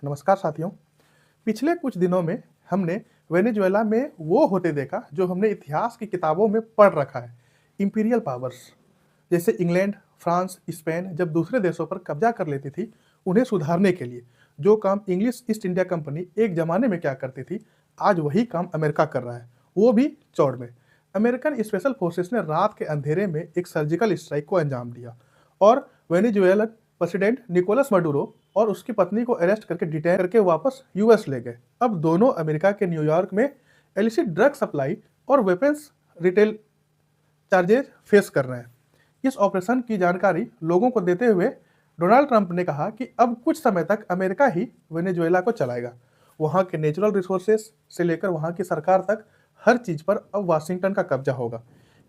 नमस्कार साथियों। पिछले कुछ दिनों में हमने वेनेजुएला में वो होते देखा जो हमने इतिहास की किताबों में पढ़ रखा है। इंपीरियल पावर्स जैसे इंग्लैंड, फ्रांस, स्पेन जब दूसरे देशों पर कब्जा कर लेती थी, उन्हें सुधारने के लिए जो काम इंग्लिश ईस्ट इंडिया कंपनी एक जमाने में क्या करती थी, आज वही काम अमेरिका कर रहा है, वो भी चौड़ में। अमेरिकन स्पेशल फोर्सेस ने रात के अंधेरे में एक सर्जिकल स्ट्राइक को अंजाम दिया और वेनेजुएलन प्रेसिडेंट निकोलस मडुरो और उसकी पत्नी को अरेस्ट करके डिटेन करके वापस यूएस ले गए। अब दोनों अमेरिका के न्यूयॉर्क में इलिसिट ड्रग सप्लाई और वेपन्स रिटेल चार्जेस फेस कर रहे हैं। इस ऑपरेशन की जानकारी लोगों को देते हुए डोनाल्ड ट्रंप ने कहा कि अब कुछ समय तक अमेरिका ही वेनेजुएला को चलाएगा। वहाँ के नेचुरल रिसोर्सेस से लेकर वहाँ की सरकार तक हर चीज पर अब वाशिंगटन का कब्जा होगा।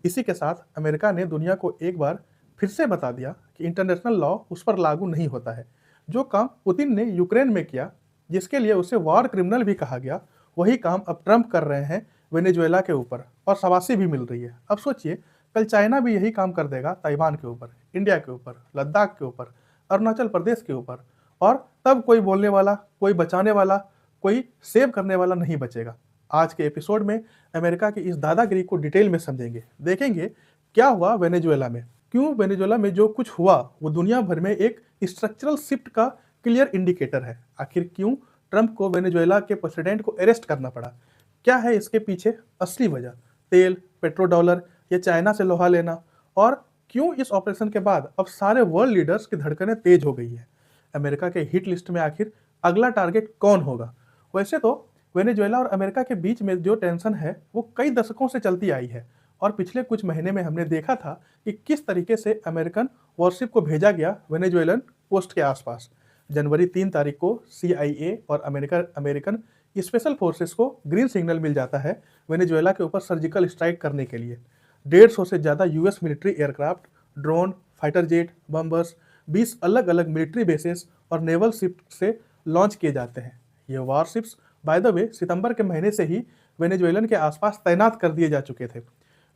इसी के साथ अमेरिका ने दुनिया को एक बार फिर से बता दिया कि इंटरनेशनल लॉ उस पर लागू नहीं होता है। जो काम पुतिन ने यूक्रेन में किया, जिसके लिए उसे वॉर क्रिमिनल भी कहा गया, वही काम अब ट्रंप कर रहे हैं वेनेजुएला के ऊपर और शाबाशी भी मिल रही है। अब सोचिए, कल चाइना भी यही काम कर देगा ताइवान के ऊपर, इंडिया के ऊपर, लद्दाख के ऊपर, अरुणाचल प्रदेश के ऊपर, और तब कोई बोलने वाला, कोई बचाने वाला, कोई सेव करने वाला नहीं बचेगा। आज के एपिसोड में अमेरिका की इस दादागिरी को डिटेल में समझेंगे, देखेंगे क्या हुआ वेनेजुएला में, क्यों वेनेजुएला में जो कुछ हुआ वो दुनिया भर में एक स्ट्रक्चरल शिफ्ट का क्लियर इंडिकेटर है। आखिर क्यों ट्रंप को वेनेजुएला के प्रेसिडेंट को अरेस्ट करना पड़ा, क्या है इसके पीछे असली वजह, तेल, पेट्रो डॉलर या चाइना से लोहा लेना, और क्यों इस ऑपरेशन के बाद अब सारे वर्ल्ड लीडर्स की धड़कनें तेज हो गई है। अमेरिका के हिट लिस्ट में आखिर अगला टारगेट कौन होगा। वैसे तो वेनेजुएला और अमेरिका के बीच में जो टेंशन है वो कई दशकों से चलती आई है और पिछले कुछ महीने में हमने देखा था कि किस तरीके से अमेरिकन वॉरशिप को भेजा गया वेनेजुएलन कोस्ट के आसपास। जनवरी 3 तारीख को CIA और अमेरिकन स्पेशल फोर्सेस को ग्रीन सिग्नल मिल जाता है वेनेजुएला के ऊपर सर्जिकल स्ट्राइक करने के लिए। 150 से ज़्यादा US military aircraft, drone, fighter jet, bombers, 20 अलग अलग मिलिट्री बेसेस और नेवल शिप से लॉन्च किए जाते हैं। ये वारशिप्स बाय द वे सितंबर के महीने से ही वेनेजुएलन के आसपास तैनात कर दिए जा चुके थे।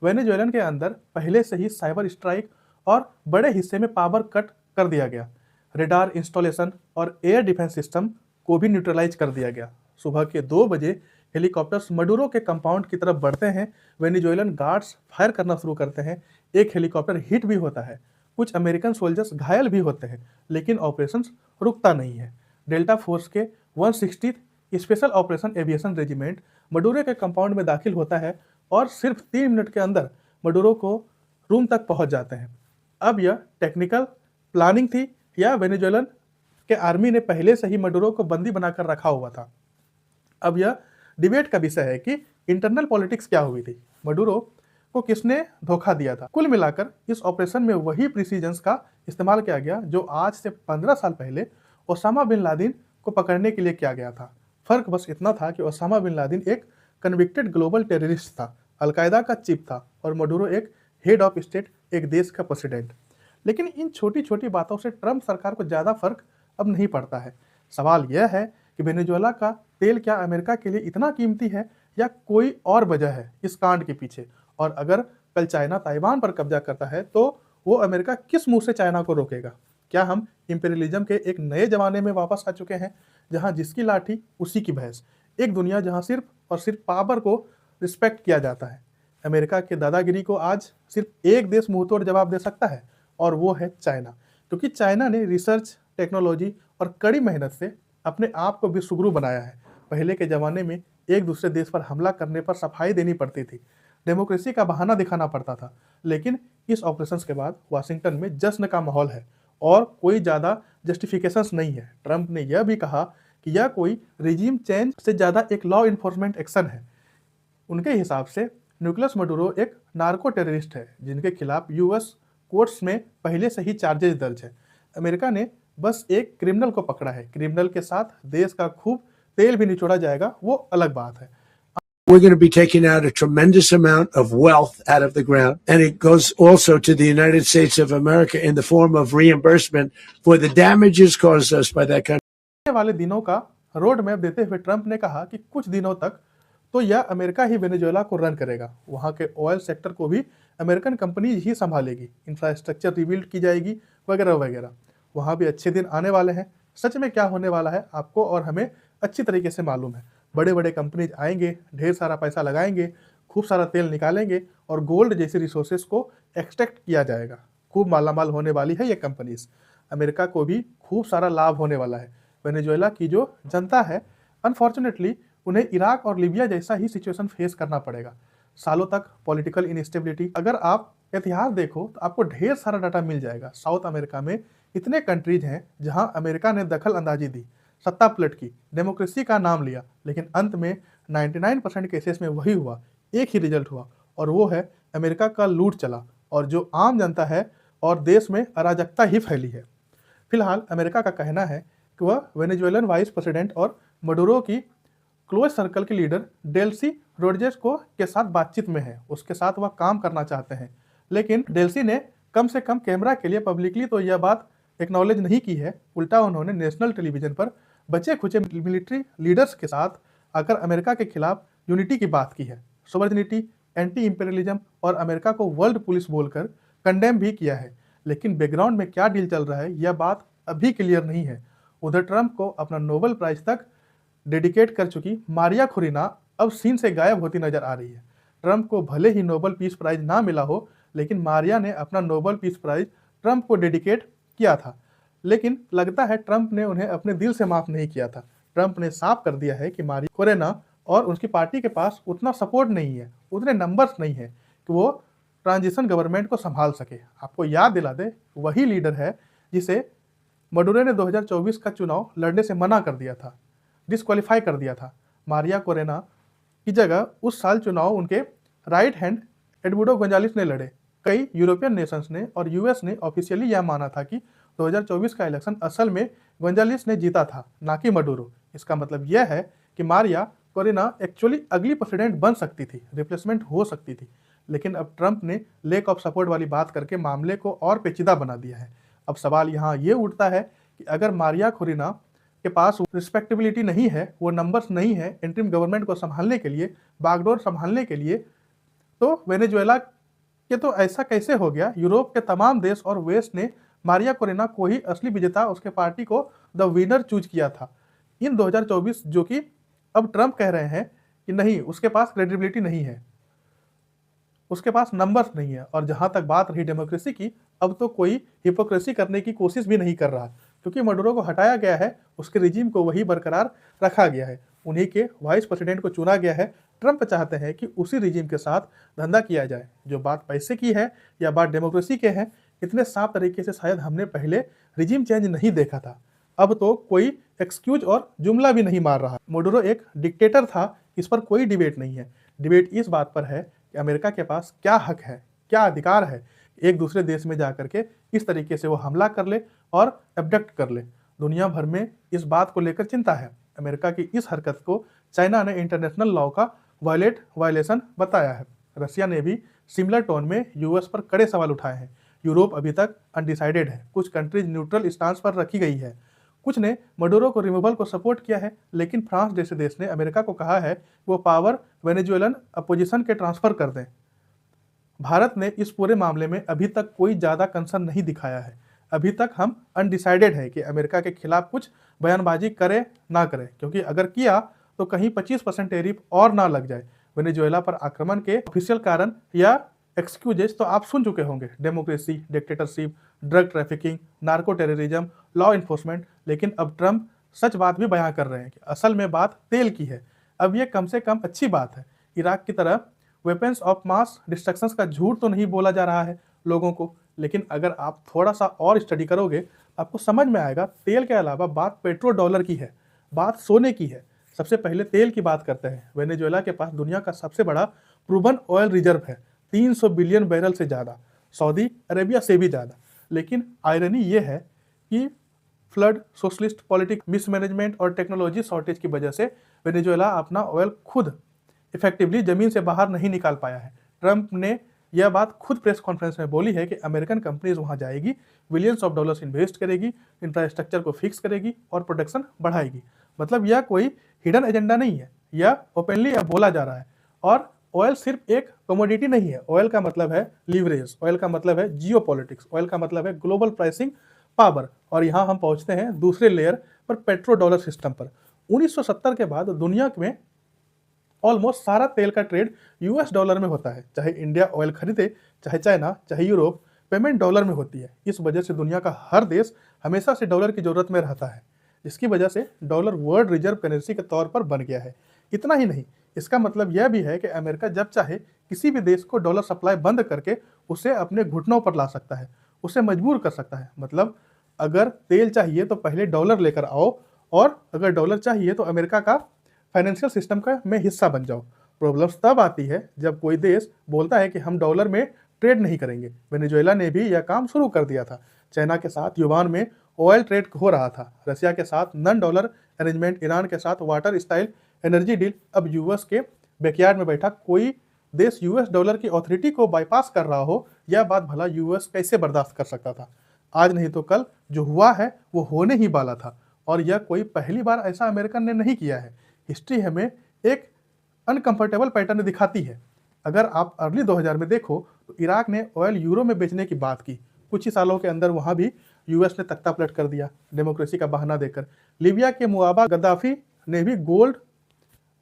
वेनेजुएलन के अंदर पहले से ही साइबर स्ट्राइक और बड़े हिस्से में पावर कट कर दिया गया। रेडार इंस्टॉलेशन और एयर डिफेंस सिस्टम को भी न्यूट्रलाइज कर दिया गया। सुबह के 2 बजे हेलीकॉप्टर्स मडुरो के कंपाउंड की तरफ बढ़ते हैं। वेनेजुएलन गार्ड्स फायर करना शुरू करते हैं। एक हेलीकॉप्टर हिट भी होता है, कुछ अमेरिकन सोल्जर्स घायल भी होते हैं, लेकिन ऑपरेशन रुकता नहीं है। डेल्टा फोर्स के 160 special operation aviation regiment Maduro के कंपाउंड में दाखिल होता है और सिर्फ 3 मिनट के अंदर मडुरो को रूम तक पहुंच जाते हैं। अब यह टेक्निकल प्लानिंग थी या वेनेजुएलन के आर्मी ने पहले से ही मडुरो को बंदी बनाकर रखा हुआ था। अब यह डिबेट का विषय है कि इंटरनल पॉलिटिक्स क्या हुई थी, मडुरो को किसने धोखा दिया था। कुल मिलाकर इस ऑपरेशन में वही प्रिसीजंस का इस्तेमाल किया गया जो आज से 15 साल पहले ओसामा बिन लादेन को पकड़ने के लिए किया गया था। फर्क बस इतना था कि ओसामा बिन लादेन एक कन्विक्टेड ग्लोबल टेररिस्ट था, अलकायदा का चीफ था, और मडुरो एक हेड ऑफ स्टेट, एक देश का प्रेसिडेंट। लेकिन इन छोटी छोटी बातों से ट्रंप सरकार को ज़्यादा फर्क अब नहीं पड़ता है। सवाल यह है कि वेनेजुएला का तेल क्या अमेरिका के लिए इतना कीमती है या कोई और वजह है इस कांड के पीछे, और अगर कल चाइना ताइवान पर कब्जा करता है तो वो अमेरिका किस मुंह से चाइना को रोकेगा। क्या हम इंपीरियलिज्म के एक नए जमाने में वापस आ चुके हैं जहां जिसकी लाठी उसी की भैंस, एक दुनिया जहां सिर्फ और सिर्फ पावर को रिस्पेक्ट किया जाता है। अमेरिका के दादागिरी को आज सिर्फ एक देश मुंहतोड़ जवाब दे सकता है और वो है चाइना, क्योंकि चाइना ने रिसर्च, टेक्नोलॉजी और कड़ी मेहनत से अपने आप को विश्वगुरु बनाया है। पहले के ज़माने में एक दूसरे देश पर हमला करने पर सफाई देनी पड़ती थी, डेमोक्रेसी का बहाना दिखाना पड़ता था, लेकिन इस ऑपरेशन के बाद वाशिंगटन में जश्न का माहौल है और कोई ज़्यादा जस्टिफिकेशंस नहीं है। ट्रंप ने यह भी कहा कि यह कोई रिजीम चेंज से ज़्यादा एक लॉ इन्फोर्समेंट एक्शन है। उनके हिसाब से निकोलस मडुरो एक नार्को टेररिस्ट है जिनके खिलाफ US कोर्ट्स में पहले से ही चार्जेस दर्ज है। अमेरिका ने बस एक क्रिमिनल को पकड़ा है, क्रिमिनल के साथ देश का खूब तेल भी निचोड़ा जाएगा, वो अलग बात है। We're going to be taking out a tremendous amount of wealth out of the ground, and it goes also to the United States of America in the form of reimbursement for the damages caused us by that country. आने वाले दिनों का road map देते हुए Trump ने कहा कि कुछ दिनों तक तो यह अमेरिका ही वेनेजुएला को रन करेगा। वहाँ के ऑयल सेक्टर को भी अमेरिकन कंपनीज ही संभालेगी, इंफ्रास्ट्रक्चर रिबिल्ड की जाएगी वगैरह वगैरह। वहाँ भी अच्छे दिन आने वाले हैं। सच में क्या होने वाला है आपको और हमें अच्छी तरीके से मालूम है। बड़े बड़े कंपनीज आएंगे, ढेर सारा पैसा लगाएंगे, खूब सारा तेल निकालेंगे और गोल्ड जैसी रिसोर्सेज को एक्सट्रैक्ट किया जाएगा। खूब मालामाल होने वाली है ये कंपनीज। अमेरिका को भी खूब सारा लाभ होने वाला है। वेनेजुएला की जो जनता है, अनफॉर्चुनेटली उन्हें इराक और लीबिया जैसा ही सिचुएशन फेस करना पड़ेगा। सालों तक पॉलिटिकल इनस्टेबिलिटी। अगर आप इतिहास देखो तो आपको ढेर सारा डाटा मिल जाएगा। साउथ अमेरिका में इतने कंट्रीज हैं जहां अमेरिका ने दखल अंदाजी दी, सत्ता पलट की, डेमोक्रेसी का नाम लिया, लेकिन अंत में 99% केसेस में वही हुआ, एक ही रिजल्ट हुआ, और वो है अमेरिका का लूट चला और जो आम जनता है और देश में अराजकता ही फैली है। फिलहाल अमेरिका का कहना है कि वह वेनेजुएलन वाइस प्रेसिडेंट और मडुरो की क्लोज सर्कल के लीडर डेल्सी रोड्रिगेज को के साथ बातचीत में है, उसके साथ वह काम करना चाहते हैं। लेकिन डेल्सी ने कम से कम कैमरा के लिए पब्लिकली तो यह बात एक्नॉलेज नहीं की है। उल्टा उन्होंने नेशनल टेलीविजन पर बचे खुचे मिलिट्री लीडर्स के साथ आकर अमेरिका के खिलाफ यूनिटी की बात की है। सोवर्निटी, एंटी इंपेरियलिज्म और अमेरिका को वर्ल्ड पुलिस बोलकर कंडेम भी किया है। लेकिन बैकग्राउंड में क्या डील चल रहा है यह बात अभी क्लियर नहीं है। उधर ट्रंप को अपना नोबेल प्राइज तक डेडिकेट कर चुकी मारिया खुरीना अब सीन से गायब होती नजर आ रही है। ट्रंप को भले ही नोबेल पीस प्राइज ना मिला हो, लेकिन मारिया ने अपना नोबेल पीस प्राइज ट्रंप को डेडिकेट किया था। लेकिन लगता है ट्रंप ने उन्हें अपने दिल से माफ नहीं किया था। ट्रंप ने साफ कर दिया है कि मारिया खुरीना और उनकी पार्टी के पास उतना सपोर्ट नहीं है, उतने नंबर्स नहीं है कि वो ट्रांजिशन गवर्नमेंट को संभाल सके। आपको याद दिला दे, वही लीडर है जिसे मडुरो ने 2024 का चुनाव लड़ने से मना कर दिया था, डिस्क्वालीफाई कर दिया था। मारिया कोरेना की जगह उस साल चुनाव उनके राइट हैंड एडमुंडो गोंजालेस ने लड़े। कई यूरोपियन नेशंस ने और यूएस ने ऑफिशियली यह माना था कि 2024 का इलेक्शन असल में गोंजालेस ने जीता था, ना कि मडुरो। इसका मतलब यह है कि मारिया कोरेना एक्चुअली अगली प्रेसिडेंट बन सकती थी, रिप्लेसमेंट हो सकती थी। लेकिन अब ट्रंप ने लेक ऑफ सपोर्ट वाली बात करके मामले को और पेचीदा बना दिया है। अब सवाल यहाँ ये उठता है कि अगर मारिया खुरीना के पास रिस्पेक्टेबिलिटी नहीं है, वो नंबर्स नहीं है इंटरिम गवर्नमेंट को संभालने के लिए, बागडोर संभालने के लिए, तो वेनेजुएला के तो ऐसा कैसे हो गया? यूरोप के तमाम देश और वेस्ट ने मारिया कोरेना को ही असली विजेता, उसके पार्टी को द विनर चूज किया था इन 2024, जो कि अब ट्रंप कह रहे हैं कि नहीं, उसके पास क्रेडिबिलिटी नहीं है, उसके पास नंबर्स नहीं है। और जहां तक बात रही डेमोक्रेसी की, अब तो कोई हिपोक्रेसी करने की कोशिश भी नहीं कर रहा, क्योंकि मडुरो को हटाया गया है, उसके रिजीम को वही बरकरार रखा गया है, उन्हीं के वाइस प्रेसिडेंट को चुना गया है। ट्रंप चाहते हैं कि उसी रिजीम के साथ धंधा किया जाए। जो बात पैसे की है या बात डेमोक्रेसी के है, इतने साफ तरीके से शायद हमने पहले रिजीम चेंज नहीं देखा था। अब तो कोई एक्सक्यूज और जुमला भी नहीं मार रहा। मडुरो एक डिक्टेटर था, इस पर कोई डिबेट नहीं है। डिबेट इस बात पर है कि अमेरिका के पास क्या हक है, क्या अधिकार है एक दूसरे देश में जाकर के इस तरीके से वो हमला कर ले और एब्डक्ट कर ले। दुनिया भर में इस बात को लेकर चिंता है। अमेरिका की इस हरकत को चाइना ने इंटरनेशनल लॉ का वायलेशन बताया है। रशिया ने भी सिमिलर टोन में यूएस पर कड़े सवाल उठाए हैं। यूरोप अभी तक अनडिसाइडेड है, कुछ कंट्रीज न्यूट्रल स्टांस पर रखी गई है, कुछ ने मडुरो को रिमूवल को सपोर्ट किया है। लेकिन फ्रांस जैसे देश ने अमेरिका को कहा है वो पावर वेनेजुएलन अपोजिशन के ट्रांसफर कर दें। भारत ने इस पूरे मामले में अभी तक कोई ज़्यादा कंसर्न नहीं दिखाया है। अभी तक हम अनडिसाइडेड है कि अमेरिका के खिलाफ कुछ बयानबाजी करे ना करे, क्योंकि अगर किया तो कहीं 25% टैरिफ और ना लग जाए। वेनेजुएला पर आक्रमण के ऑफिशियल कारण या एक्सक्यूजेस तो आप सुन चुके होंगे, democracy, dictatorship, drug trafficking, narco terrorism, law enforcement. लेकिन अब ट्रंप सच बात भी बयां कर रहे हैं कि असल में बात तेल की है। अब ये कम से कम अच्छी बात है। इराक की तरह वेपन्स ऑफ मास डिस्ट्रक्शंस का झूठ तो नहीं बोला जा रहा है लोगों को। लेकिन अगर आप थोड़ा सा और स्टडी करोगे आपको समझ में आएगा, तेल के अलावा बात पेट्रो डॉलर की है, बात सोने की है। सबसे पहले तेल की बात करते हैं। वेनेजुएला के पास दुनिया का सबसे बड़ा प्रूवन ऑयल रिजर्व है, 300 बिलियन बैरल से ज़्यादा, सऊदी अरेबिया से भी ज़्यादा। लेकिन आयरनी ये है कि फ्लड, सोशलिस्ट पॉलिटिक्स, मिसमैनेजमेंट और टेक्नोलॉजी शॉर्टेज की वजह से वेनेजुएला अपना ऑयल खुद इफेक्टिवली जमीन से बाहर नहीं निकाल पाया है। ट्रंप ने यह बात खुद प्रेस कॉन्फ्रेंस में बोली है कि अमेरिकन कंपनीज वहां जाएगी, बिलियंस ऑफ डॉलर्स इन्वेस्ट करेगी, इंफ्रास्ट्रक्चर को फिक्स करेगी और प्रोडक्शन बढ़ाएगी। मतलब यह कोई हिडन एजेंडा नहीं है, यह ओपनली अब बोला जा रहा है। और ऑयल सिर्फ एक कमोडिटी नहीं है। ऑयल का मतलब है लीवरेज, ऑयल का मतलब है जियोपॉलिटिक्स, ऑयल का मतलब है ग्लोबल प्राइसिंग पावर। और यहाँ हम पहुँचते हैं दूसरे लेयर पर, पेट्रो डॉलर सिस्टम पर। 1970 के बाद दुनिया में ऑलमोस्ट सारा तेल का ट्रेड यूएस डॉलर में होता है। चाहे इंडिया ऑयल खरीदे, चाहे चाइना, चाहे यूरोप, पेमेंट डॉलर में होती है। इस वजह से दुनिया का हर देश हमेशा से डॉलर की ज़रूरत में रहता है, जिसकी वजह से डॉलर वर्ल्ड रिजर्व करेंसी के तौर पर बन गया है। इतना ही नहीं, इसका मतलब यह भी है कि अमेरिका जब चाहे किसी भी देश को डॉलर सप्लाई बंद करके उसे अपने घुटनों पर ला सकता है, उसे मजबूर कर सकता है। मतलब अगर तेल चाहिए तो पहले डॉलर लेकर आओ, और अगर डॉलर चाहिए तो अमेरिका का फाइनेंशियल सिस्टम का में हिस्सा बन जाओ। प्रॉब्लम्स तब आती है जब कोई देश बोलता है कि हम डॉलर में ट्रेड नहीं करेंगे। वेनेजुएला ने भी यह काम शुरू कर दिया था। चाइना के साथ युवान में ऑयल ट्रेड हो रहा था, रसिया के साथ नन डॉलर अरेंजमेंट, ईरान के साथ वाटर स्टाइल एनर्जी डील। अब यूएस के बैकयार्ड में बैठा कोई देश यूएस डॉलर की अथॉरिटी को बाईपास कर रहा हो, यह बात भला यूएस कैसे बर्दाश्त कर सकता था। आज नहीं तो कल जो हुआ है वो होने ही वाला था, और यह कोई पहली बार ऐसा अमेरिकन ने नहीं किया है। हिस्ट्री हमें एक अनकंफर्टेबल पैटर्न दिखाती है। अगर आप अर्ली 2000 में देखो तो इराक ने ऑयल यूरो में बेचने की बात की। कुछ ही सालों के अंदर वहाँ भी यूएस ने तख्ता पलट कर दिया, डेमोक्रेसी का बहाना देकर। लीबिया के मुआबा गद्दाफी ने भी गोल्ड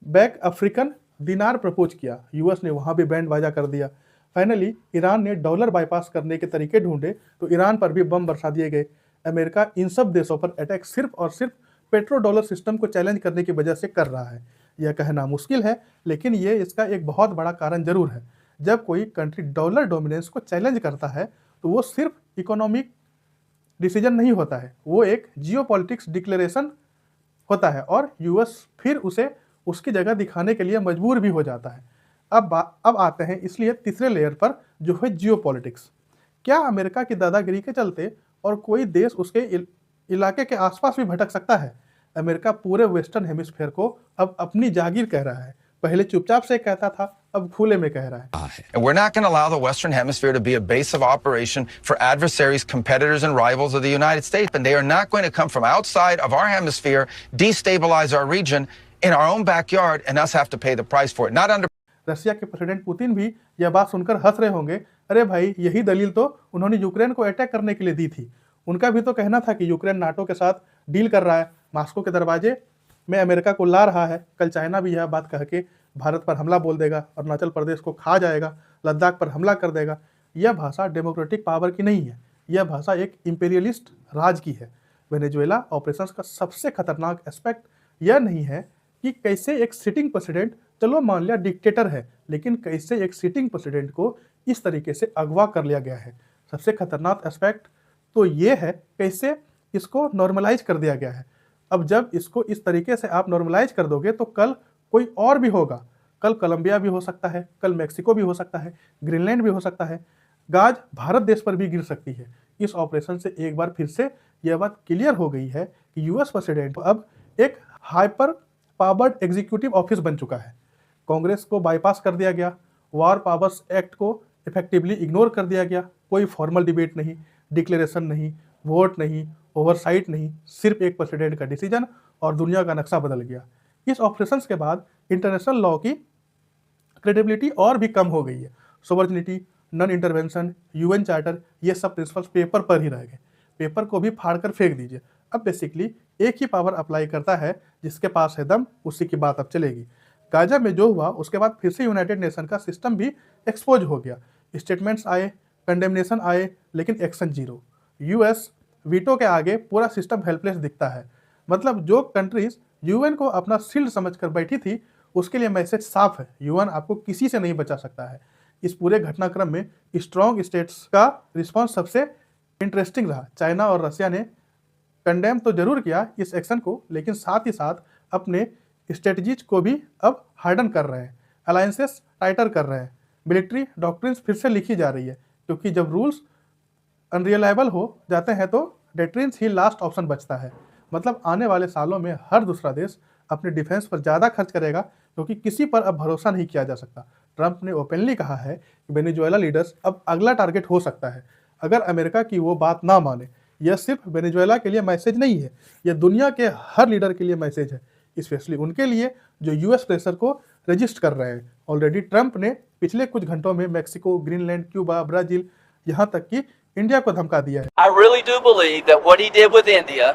बैक अफ्रीकन दिनार प्रपोज किया, यूएस ने वहाँ भी बैंड बाजा कर दिया। फाइनली ईरान ने डॉलर बाईपास करने के तरीके ढूंढे तो ईरान पर भी बम बरसा दिए गए। अमेरिका इन सब देशों पर अटैक सिर्फ और सिर्फ पेट्रो डॉलर सिस्टम को चैलेंज करने की वजह से कर रहा है। यह कहना मुश्किल है, लेकिन ये इसका एक बहुत बड़ा कारण जरूर है। जब कोई कंट्री डॉलर डोमिनेंस को चैलेंज करता है तो वो सिर्फ इकोनॉमिक डिसीजन नहीं होता है, वो एक जियोपॉलिटिक्स डिक्लेरेशन होता है, और यूएस फिर उसे उसकी जगह दिखाने के लिए मजबूर भी हो जाता है। अब आते हैं इसलिए तीसरे लेयर पर, जो है जियोपॉलिटिक्स। क्या अमेरिका की दादागिरी के चलते और कोई देश उसके इलाके के आसपास भी भटक सकता है? अमेरिका पूरे वेस्टर्न हेमिस्फीयर को अब अपनी जागीर कह रहा है। पहले चुपचाप से कहता था, अब खुले में कह रहा है। And we're not going to allow the Western Hemisphere to be a base of operation for adversaries, competitors, and rivals of the United States. And they are not going to come from outside of our hemisphere, destabilize our region in our own backyard, and us have to pay the price for it. Not under. Russia के president Putin भी यह बात सुनकर हंस रहे होंगे। अरे भाई, यही दलील तो उन्होंने यूक्रेन को अटैक करने के लिए दी थी। उनका भी तो कहना था कि यूक्रेन नाटो के साथ डील कर रहा है, मॉस्को के दरवाजे में अमेरिका को ला रहा है। कल चाइना भी यह बात कह के भारत पर हमला बोल देगा, अरुणाचल प्रदेश को खा जाएगा, लद्दाख पर हमला कर देगा। यह भाषा डेमोक्रेटिक पावर की नहीं है, यह भाषा एक इंपीरियलिस्ट राज की है। वेनेजुएला ऑपरेशंस का सबसे खतरनाक एस्पेक्ट यह नहीं है कि कैसे एक सिटिंग प्रेसिडेंट, चलो मान लिया डिक्टेटर है, लेकिन कैसे एक सिटिंग प्रेसिडेंट को इस तरीके से अगवा कर लिया गया है। सबसे खतरनाक एस्पेक्ट तो ये है कैसे इसको नॉर्मलाइज कर दिया गया है। अब जब इसको इस तरीके से आप नॉर्मलाइज कर दोगे तो कल कोई और भी होगा। कल कोलंबिया भी हो सकता है, कल मैक्सिको भी हो सकता है, ग्रीनलैंड भी हो सकता है, गाज भारत देश पर भी गिर सकती है। इस ऑपरेशन से एक बार फिर से यह बात क्लियर हो गई है कि यूएस प्रेसिडेंट अब एक हाइपर पावर्ड एग्जीक्यूटिव ऑफिस बन चुका है। कांग्रेस को बाईपास कर दिया गया, वॉर पावर्स एक्ट को इफेक्टिवली इग्नोर कर दिया गया। कोई फॉर्मल डिबेट नहीं, डिक्लेरेशन नहीं, वोट नहीं, ओवरसाइट नहीं, सिर्फ एक प्रेसिडेंट का डिसीजन और दुनिया का नक्शा बदल गया। इस ऑपरेशंस के बाद इंटरनेशनल लॉ की क्रेडिबिलिटी और भी कम हो गई है। Sovereignty, non intervention, UN charter, ये सब प्रिंसिपल्स पेपर पर ही रह गए। पेपर को भी फाड़ कर फेंक दीजिए। अब बेसिकली एक ही पावर अप्लाई करता है, जिसके पास है दम उसी की बात अब चलेगी। गाजा में जो हुआ उसके बाद फिर से यूनाइटेड नेशन का सिस्टम भी एक्सपोज हो गया। स्टेटमेंट्स आए, कंडेमनेशन आए, लेकिन एक्शन जीरो। यूएस वीटो के आगे पूरा सिस्टम हेल्पलेस दिखता है। मतलब जो कंट्रीज यूएन को अपना शील्ड समझकर बैठी थी, उसके लिए मैसेज साफ है, यूएन आपको किसी से नहीं बचा सकता है। इस पूरे घटनाक्रम में स्ट्रॉन्ग स्टेट्स का रिस्पॉन्स सबसे इंटरेस्टिंग रहा। चाइना और रशिया ने कंडेम तो जरूर किया इस एक्शन को, लेकिन साथ ही साथ अपने स्ट्रेटजीज को भी अब हार्डन कर रहे हैं, अलायंसेस टाइटर कर रहे हैं, मिलिट्री डॉक्ट्रिन्स फिर से लिखी जा रही है, क्योंकि जब रूल्स अनरिलायबल हो जाते हैं तो डेट्रिन्स ही लास्ट ऑप्शन बचता है। मतलब आने वाले सालों में हर दूसरा देश अपने डिफेंस पर ज़्यादा खर्च करेगा, क्योंकि किसी पर अब भरोसा नहीं किया जा सकता। ट्रंप ने ओपनली कहा है कि वेनेजुएला लीडर्स अब अगला टारगेट हो सकता है अगर अमेरिका की वो बात ना माने। यह सिर्फ वेनेजुएला के लिए मैसेज नहीं है, यह दुनिया के हर लीडर के लिए मैसेज है, स्पेशली उनके लिए जो यूएस प्रेशर को रजिस्ट कर रहे हैं। ऑलरेडी ट्रंप ने पिछले कुछ घंटों में मैक्सिको, ग्रीनलैंड, क्यूबा, ब्राज़ील, यहाँ तक कि इंडिया को धमका दिया है। I really do believe that what he did with India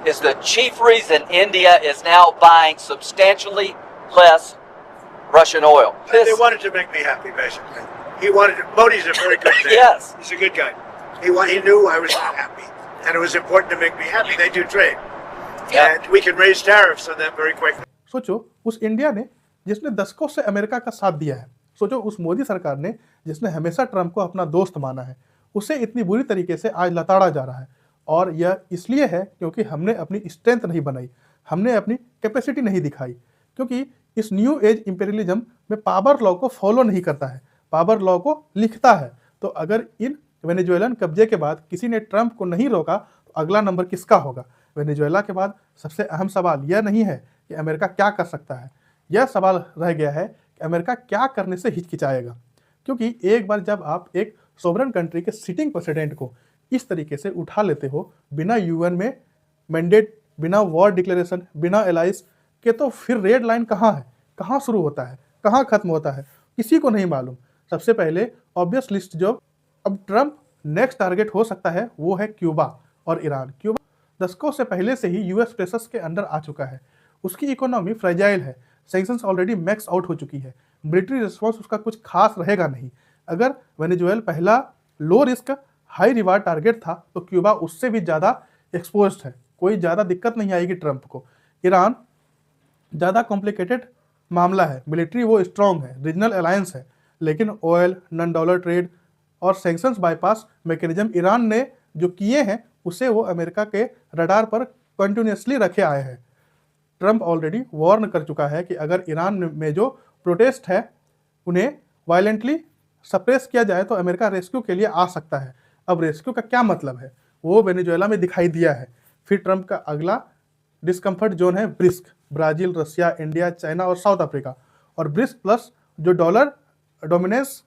is the chief reason India is now buying substantially less Russian oil. They wanted to make me happy, basically. Modi's a very good man. Yes. He's a good guy. He knew I was not happy, and it was important to make me happy. They do trade, and we can raise tariffs on them very quickly. सोचो उस India ने जिसने दशकों से America का साथ दिया है, सोचो उस मोदी सरकार ने जिसने हमेशा ट्रंप को अपना दोस्त माना है, उसे इतनी बुरी तरीके से आज लताड़ा जा रहा है। और यह इसलिए है क्योंकि हमने अपनी स्ट्रेंथ नहीं बनाई, हमने अपनी कैपेसिटी नहीं दिखाई। क्योंकि इस न्यू एज इंपेरियलिज्म में पावर लॉ को फॉलो नहीं करता है, पावर लॉ को लिखता है। तो अगर इन वेनेजुएलन कब्जे के बाद किसी ने ट्रंप को नहीं रोका तो अगला नंबर किसका होगा? वेनेजुएला के बाद सबसे अहम सवाल यह नहीं है कि अमेरिका क्या कर सकता है, यह सवाल रह गया है कि अमेरिका क्या करने से हिचकिचाएगा। क्योंकि एक बार जब आप एक सोवरेन कंट्री के सिटिंग प्रेसिडेंट को इस तरीके से उठा लेते हो बिना यूएन में मैंडेट, बिना वॉर डिक्लेरेशन, बिना एलाइज के, तो फिर रेड लाइन कहाँ है, कहाँ शुरू होता है, कहाँ खत्म होता है, किसी को नहीं मालूम। सबसे पहले ऑब्वियस लिस्ट जो अब ट्रंप नेक्स्ट टारगेट हो सकता है वो है क्यूबा और ईरान। क्यूबा दशकों से पहले से ही यूएस प्रेशर्स के अंडर आ चुका है, उसकी इकोनॉमी फ्रेजाइल है, सैंक्शंस ऑलरेडी मैक्स आउट हो चुकी है, मिलिट्री रिस्पॉन्स उसका कुछ खास रहेगा नहीं। अगर वेनेजुएला पहला low risk high reward target था तो क्यूबा उससे भी ज़्यादा एक्सपोज्ड है, कोई ज़्यादा दिक्कत नहीं आएगी ट्रंप को। ईरान ज़्यादा कॉम्प्लिकेटेड मामला है, मिलिट्री वो स्ट्रॉन्ग है, रीजनल अलायंस है, लेकिन ऑयल, नॉन डॉलर ट्रेड और सैंक्शंस बाईपास मैकेनिज्म ईरान ने जो किए हैं उसे वो अमेरिका के रडार पर कंटिन्यूसली रखे आए हैं। ट्रंप ऑलरेडी वार्न कर चुका है कि अगर ईरान में जो प्रोटेस्ट है उन्हें वायलेंटली सप्रेस किया जाए तो अमेरिका रेस्क्यू के लिए आ सकता है। अब रेस्क्यू का क्या मतलब है वो वेनेजुएला में दिखाई दिया है। फिर ट्रंप का अगला डिस्कम्फर्ट जोन है ब्रिस्क, ब्राज़ील, रसिया, इंडिया, चाइना और साउथ अफ्रीका। और ब्रिस्क प्लस जो डॉलर डोमिनेंस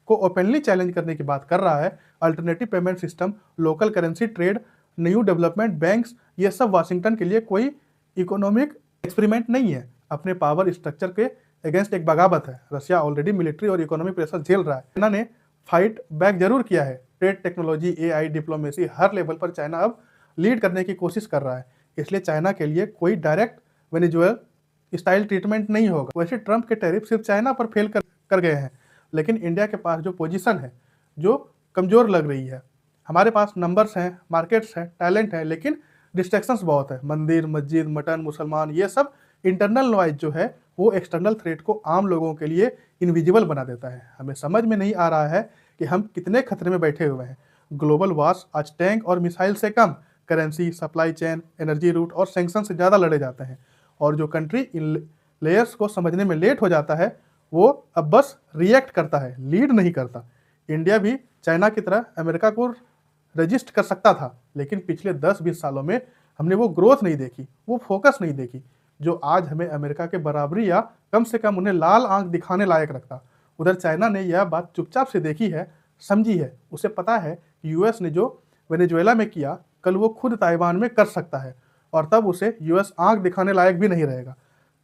को ओपनली चैलेंज करने की बात कर रहा है, alternative payment system, local currency trade, new development banks, ये सब वाशिंगटन के लिए कोई इकोनॉमिक एक्सपेरिमेंट नहीं है, अपने पावर स्ट्रक्चर के अगेंस्ट एक बगावत है। रसिया ऑलरेडी मिलिट्री और इकोनॉमिक प्रेशर झेल रहा है। चाइना ने फाइट बैक जरूर किया है, ट्रेड, टेक्नोलॉजी, एआई, डिप्लोमेसी, हर लेवल पर चाइना अब लीड करने की कोशिश कर रहा है। इसलिए चाइना के लिए कोई डायरेक्ट वेनेजुएला स्टाइल ट्रीटमेंट नहीं होगा। वैसे ट्रंप के टैरिफ सिर्फ चाइना पर फेल कर गए हैं, लेकिन इंडिया के पास जो पोजीशन है जो कमज़ोर लग रही है। हमारे पास नंबर्स हैं, मार्केट्स हैं, टैलेंट है, लेकिन डिस्ट्रैक्शंस बहुत है। मंदिर, मस्जिद, मटन, मुसलमान, ये सब इंटरनल नॉइज जो है वो एक्सटर्नल थ्रेट को आम लोगों के लिए इनविजिबल बना देता है। हमें समझ में नहीं आ रहा है कि हम कितने खतरे में बैठे हुए हैं। ग्लोबल वार्स आज टैंक और मिसाइल से कम currency, supply chain, energy route और सैंक्शन से ज़्यादा लड़े जाते हैं। और जो कंट्री इन लेयर्स को समझने में लेट हो जाता है वो अब बस रिएक्ट करता है, लीड नहीं करता। इंडिया भी चाइना की तरह अमेरिका को रजिस्ट कर सकता था, लेकिन पिछले 10-20 सालों में हमने वो ग्रोथ नहीं देखी, वो फोकस नहीं देखी जो आज हमें अमेरिका के बराबरी या कम से कम उन्हें लाल आंख दिखाने लायक रखता। उधर चाइना ने यह बात चुपचाप से देखी है, समझी है, उसे पता है कि यूएस ने जो वेनेजुएला में किया कल वो खुद ताइवान में कर सकता है, और तब उसे यूएस आंख दिखाने लायक भी नहीं रहेगा।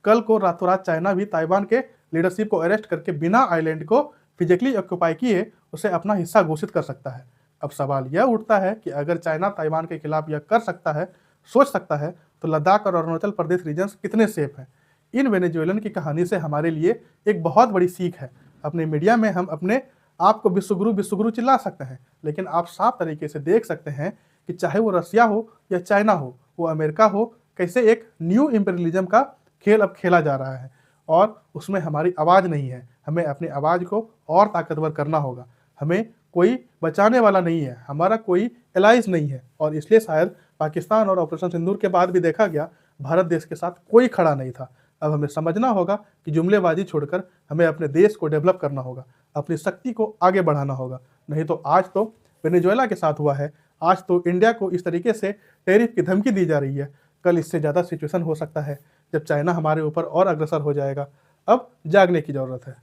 कल को रातों रात चाइना भी ताइवान के लीडरशिप को अरेस्ट करके बिना आइलैंड को फिजिकली ऑक्यूपाई किए उसे अपना हिस्सा घोषित कर सकता है। अब सवाल यह उठता है कि अगर चाइना ताइवान के खिलाफ यह कर सकता है, सोच सकता है, तो लद्दाख और अरुणाचल प्रदेश रीजन्स कितने सेफ हैं। इन वेनेजुएलन की कहानी से हमारे लिए एक बहुत बड़ी सीख है। अपने मीडिया में हम अपने आप को विश्वगुरु चिल्ला सकते हैं, लेकिन आप साफ तरीके से देख सकते हैं कि चाहे वो रसिया हो या चाइना हो, वो अमेरिका हो, कैसे एक न्यू इंपीरियलिज्म का खेल अब खेला जा रहा है और उसमें हमारी आवाज़ नहीं है। हमें अपनी आवाज़ को और ताकतवर करना होगा। हमें कोई बचाने वाला नहीं है, हमारा कोई एलाइज नहीं है, और इसलिए शायद पाकिस्तान और ऑपरेशन सिंदूर के बाद भी देखा गया भारत देश के साथ कोई खड़ा नहीं था। अब हमें समझना होगा कि जुमलेबाजी छोड़कर हमें अपने देश को डेवलप करना होगा, अपनी शक्ति को आगे बढ़ाना होगा। नहीं तो आज तो वेनेजुएला के साथ हुआ है, आज तो इंडिया को इस तरीके से टैरिफ की धमकी दी जा रही है, कल इससे ज़्यादा सिचुएशन हो सकता है जब चाइना हमारे ऊपर और अग्रसर हो जाएगा। अब जागने की ज़रूरत है।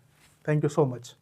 Thank you so much.